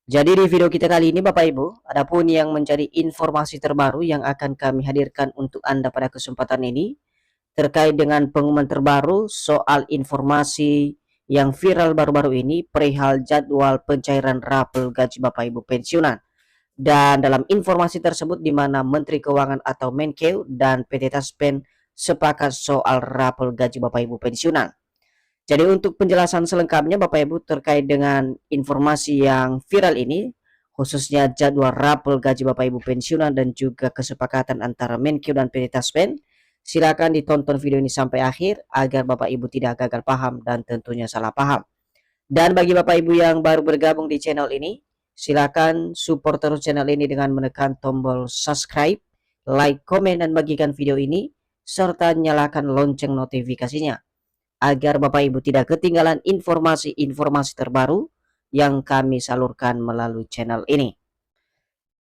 Jadi di video kita kali ini Bapak Ibu, adapun yang menjadi informasi terbaru yang akan kami hadirkan untuk Anda pada kesempatan ini terkait dengan pengumuman terbaru soal informasi yang viral baru-baru ini perihal jadwal pencairan rapel gaji Bapak Ibu pensiunan. Dan dalam informasi tersebut di mana Menteri Keuangan atau Menkeu dan PT Taspen sepakat soal rapel gaji Bapak Ibu pensiunan. Jadi untuk penjelasan selengkapnya Bapak Ibu terkait dengan informasi yang viral ini, khususnya jadwal rapel gaji Bapak Ibu pensiunan dan juga kesepakatan antara Menkeu dan PT Taspen, silakan ditonton video ini sampai akhir agar Bapak Ibu tidak gagal paham dan tentunya salah paham. Dan bagi Bapak Ibu yang baru bergabung di channel ini, silakan support terus channel ini dengan menekan tombol subscribe, like, komen, dan bagikan video ini, serta nyalakan lonceng notifikasinya agar Bapak Ibu tidak ketinggalan informasi-informasi terbaru yang kami salurkan melalui channel ini.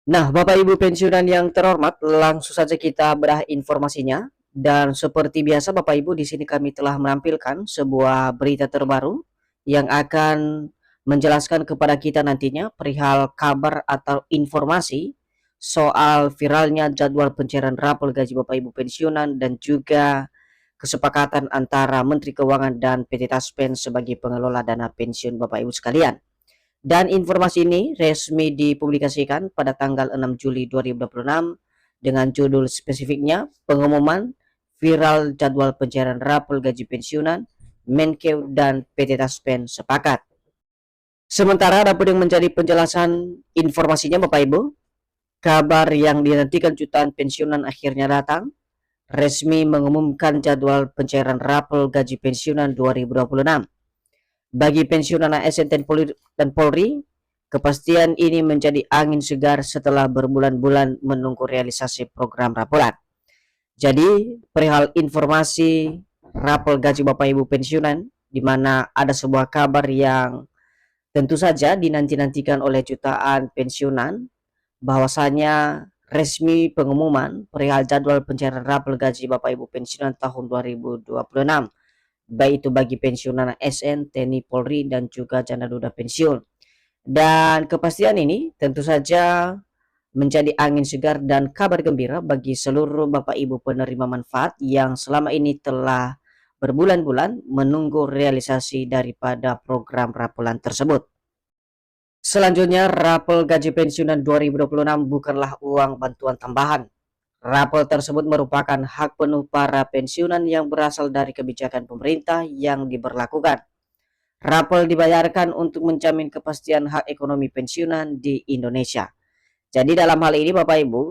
Nah, Bapak Ibu pensiunan yang terhormat, langsung saja kita bedah informasinya. Dan seperti biasa Bapak Ibu, di sini kami telah menampilkan sebuah berita terbaru yang akan menjelaskan kepada kita nantinya perihal kabar atau informasi soal viralnya jadwal pencairan rapor gaji Bapak Ibu pensiunan dan juga kesepakatan antara Menteri Keuangan dan PT Taspen sebagai pengelola dana pensiun Bapak Ibu sekalian. Dan informasi ini resmi dipublikasikan pada tanggal 6 Juli 2026 dengan judul spesifiknya pengumuman viral jadwal pencairan rapor gaji pensiunan, Menkeu dan PT Taspen sepakat. Sementara ada yang menjadi penjelasan informasinya Bapak Ibu, kabar yang dinantikan jutaan pensiunan akhirnya datang, resmi mengumumkan jadwal pencairan rapor gaji pensiunan 2026. Bagi pensiunan ASN dan Polri, kepastian ini menjadi angin segar setelah berbulan-bulan menunggu realisasi program raporan. Jadi, perihal informasi rapor gaji Bapak Ibu pensiunan, di mana ada sebuah kabar yang tentu saja dinanti-nantikan oleh jutaan pensiunan, bahwasanya resmi pengumuman perihal jadwal pencairan rapor gaji Bapak Ibu pensiunan tahun 2026, baik itu bagi pensiunan ASN, TNI, Polri, dan juga janda duda pensiun. Dan kepastian ini tentu saja menjadi angin segar dan kabar gembira bagi seluruh Bapak Ibu penerima manfaat yang selama ini telah berbulan-bulan menunggu realisasi daripada program rapelan tersebut. Selanjutnya, rapel gaji pensiunan 2026 bukanlah uang bantuan tambahan. Rapel tersebut merupakan hak penuh para pensiunan yang berasal dari kebijakan pemerintah yang diberlakukan. Rapel dibayarkan untuk menjamin kepastian hak ekonomi pensiunan di Indonesia. Jadi dalam hal ini Bapak Ibu,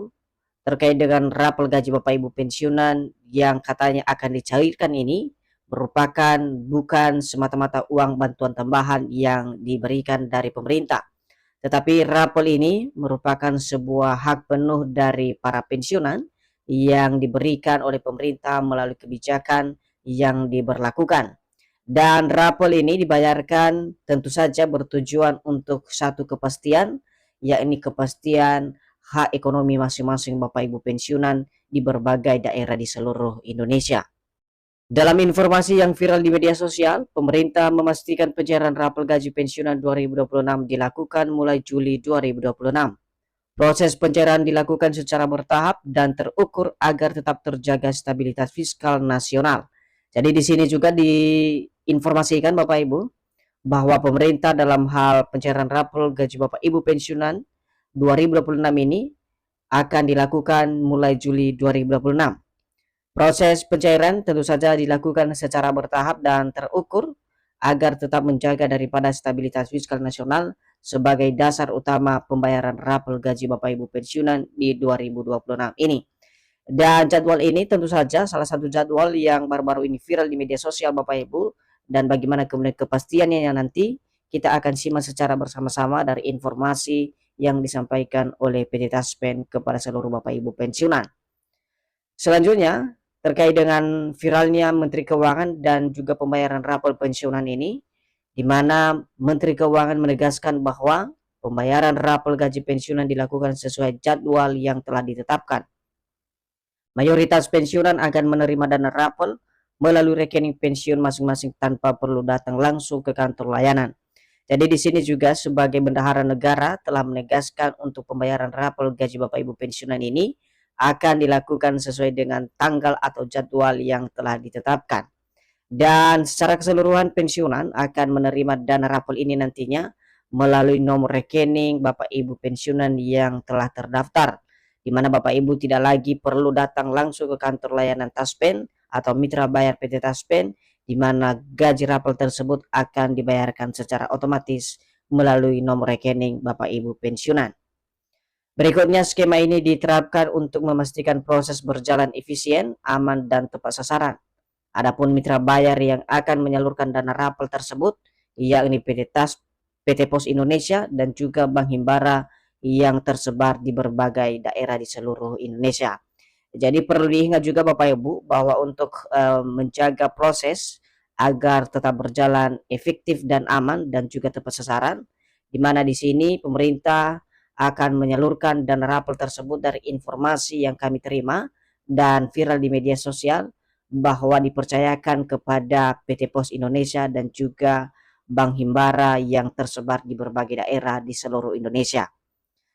terkait dengan rapel gaji Bapak Ibu pensiunan yang katanya akan dicairkan ini, merupakan bukan semata-mata uang bantuan tambahan yang diberikan dari pemerintah. Tetapi rapel ini merupakan sebuah hak penuh dari para pensiunan yang diberikan oleh pemerintah melalui kebijakan yang diberlakukan. Dan rapel ini dibayarkan tentu saja bertujuan untuk satu kepastian, yakni kepastian hak ekonomi masing-masing Bapak Ibu pensiunan di berbagai daerah di seluruh Indonesia. Dalam informasi yang viral di media sosial, pemerintah memastikan pencairan rapel gaji pensiunan 2026 dilakukan mulai Juli 2026. Proses pencairan dilakukan secara bertahap dan terukur agar tetap terjaga stabilitas fiskal nasional. Jadi di sini juga diinformasikan Bapak Ibu bahwa pemerintah dalam hal pencairan rapel gaji Bapak Ibu pensiunan 2026 ini akan dilakukan mulai Juli 2026. Proses pencairan tentu saja dilakukan secara bertahap dan terukur agar tetap menjaga daripada stabilitas fiskal nasional sebagai dasar utama pembayaran rapel gaji Bapak Ibu pensiunan di 2026 ini. Dan jadwal ini tentu saja salah satu jadwal yang baru-baru ini viral di media sosial Bapak Ibu, dan bagaimana kemudian kepastiannya yang nanti kita akan simak secara bersama-sama dari informasi yang disampaikan oleh PT Taspen kepada seluruh Bapak Ibu pensiunan. Selanjutnya, terkait dengan viralnya Menteri Keuangan dan juga pembayaran rapor pensiunan ini, di mana Menteri Keuangan menegaskan bahwa pembayaran rapor gaji pensiunan dilakukan sesuai jadwal yang telah ditetapkan. Mayoritas pensiunan akan menerima dana rapor melalui rekening pensiun masing-masing tanpa perlu datang langsung ke kantor layanan. Jadi di sini juga sebagai bendahara negara telah menegaskan untuk pembayaran rapel gaji Bapak Ibu pensiunan ini akan dilakukan sesuai dengan tanggal atau jadwal yang telah ditetapkan. Dan secara keseluruhan pensiunan akan menerima dana rapel ini nantinya melalui nomor rekening Bapak Ibu pensiunan yang telah terdaftar, di mana Bapak Ibu tidak lagi perlu datang langsung ke kantor layanan Taspen atau mitra bayar PT Taspen, di mana gaji rapel tersebut akan dibayarkan secara otomatis melalui nomor rekening Bapak Ibu pensiunan. Berikutnya, skema ini diterapkan untuk memastikan proses berjalan efisien, aman, dan tepat sasaran. Adapun mitra bayar yang akan menyalurkan dana rapel tersebut yakni PT Pos Indonesia dan juga Bank Himbara yang tersebar di berbagai daerah di seluruh Indonesia. Jadi perlu diingat juga Bapak Ibu bahwa untuk menjaga proses agar tetap berjalan efektif dan aman dan juga tepat sasaran, di mana di sini pemerintah akan menyalurkan dana rapel tersebut dari informasi yang kami terima dan viral di media sosial bahwa dipercayakan kepada PT Pos Indonesia dan juga Bank Himbara yang tersebar di berbagai daerah di seluruh Indonesia.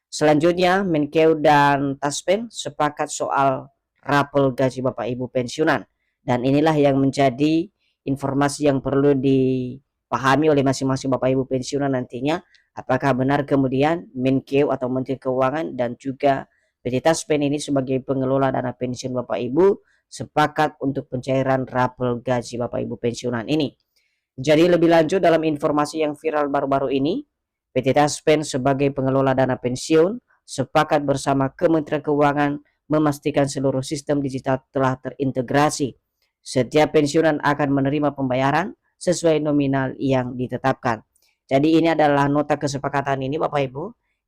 Selanjutnya, Menkeu dan Taspen sepakat soal rapel gaji Bapak Ibu pensiunan. Dan inilah yang menjadi informasi yang perlu dipahami oleh masing-masing Bapak Ibu pensiunan nantinya. Apakah benar kemudian Menkeu atau Menteri Keuangan dan juga PT Taspen ini sebagai pengelola dana pensiun Bapak Ibu sepakat untuk pencairan rapel gaji Bapak Ibu pensiunan ini. Jadi lebih lanjut dalam informasi yang viral baru-baru ini, PT Taspen sebagai pengelola dana pensiun sepakat bersama Kementerian Keuangan memastikan seluruh sistem digital telah terintegrasi. Setiap pensiunan akan menerima pembayaran sesuai nominal yang ditetapkan. Jadi ini adalah nota kesepakatan ini Bapak Ibu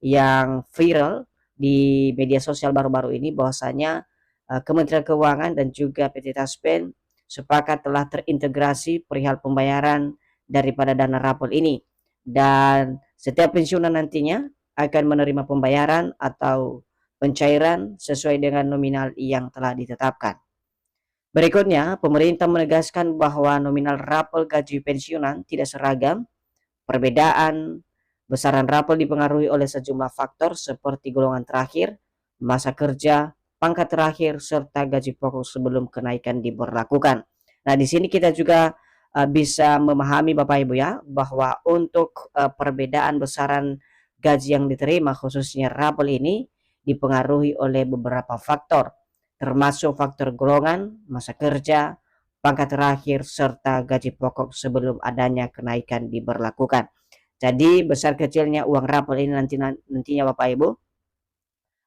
yang viral di media sosial baru-baru ini, bahwasanya Kementerian Keuangan dan juga PT Taspen sepakat telah terintegrasi perihal pembayaran daripada dana rapel ini, dan setiap pensiunan nantinya akan menerima pembayaran atau pencairan sesuai dengan nominal yang telah ditetapkan. Berikutnya, pemerintah menegaskan bahwa nominal rapel gaji pensiunan tidak seragam. Perbedaan besaran rapel dipengaruhi oleh sejumlah faktor seperti golongan terakhir, masa kerja, pangkat terakhir, serta gaji pokok sebelum kenaikan diberlakukan. Nah, di sini kita juga bisa memahami Bapak Ibu ya, bahwa untuk perbedaan besaran gaji yang diterima khususnya rapel ini dipengaruhi oleh beberapa faktor, termasuk faktor golongan, masa kerja, pangkat terakhir, serta gaji pokok sebelum adanya kenaikan diberlakukan. Jadi besar kecilnya uang rapel ini nantinya Bapak Ibu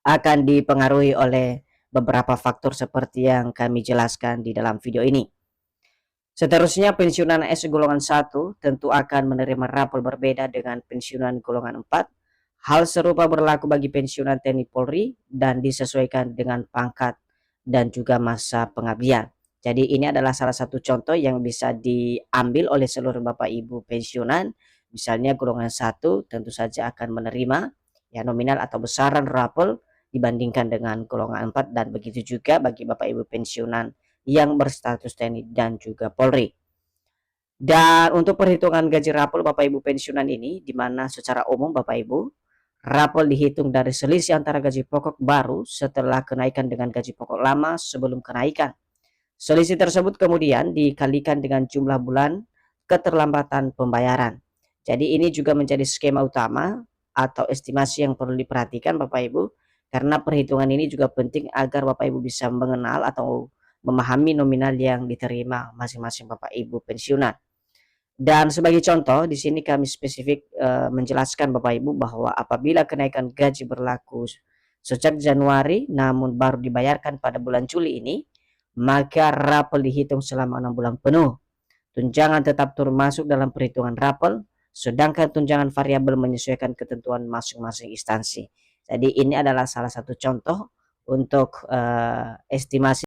akan dipengaruhi oleh beberapa faktor seperti yang kami jelaskan di dalam video ini. Seterusnya, pensiunan AS golongan 1 tentu akan menerima rapel berbeda dengan pensiunan golongan 4. Hal serupa berlaku bagi pensiunan TNI Polri dan disesuaikan dengan pangkat dan juga masa pengabdian. Jadi ini adalah salah satu contoh yang bisa diambil oleh seluruh Bapak Ibu pensiunan. Misalnya golongan 1 tentu saja akan menerima ya nominal atau besaran rapel dibandingkan dengan golongan 4, dan begitu juga bagi Bapak Ibu pensiunan yang berstatus TNI dan juga Polri. Dan untuk perhitungan gaji rapel Bapak Ibu pensiunan ini, di mana secara umum Bapak Ibu, rapel dihitung dari selisih antara gaji pokok baru setelah kenaikan dengan gaji pokok lama sebelum kenaikan. Selisih tersebut kemudian dikalikan dengan jumlah bulan keterlambatan pembayaran. Jadi ini juga menjadi skema utama atau estimasi yang perlu diperhatikan Bapak Ibu, karena perhitungan ini juga penting agar Bapak Ibu bisa mengenal atau memahami nominal yang diterima masing-masing Bapak Ibu pensiunan. Dan sebagai contoh, di sini kami spesifik menjelaskan Bapak Ibu bahwa apabila kenaikan gaji berlaku sejak Januari namun baru dibayarkan pada bulan Juli ini, maka rapel dihitung selama 6 bulan penuh. Tunjangan tetap termasuk dalam perhitungan rapel, sedangkan tunjangan variabel menyesuaikan ketentuan masing-masing instansi. Jadi ini adalah salah satu contoh untuk estimasi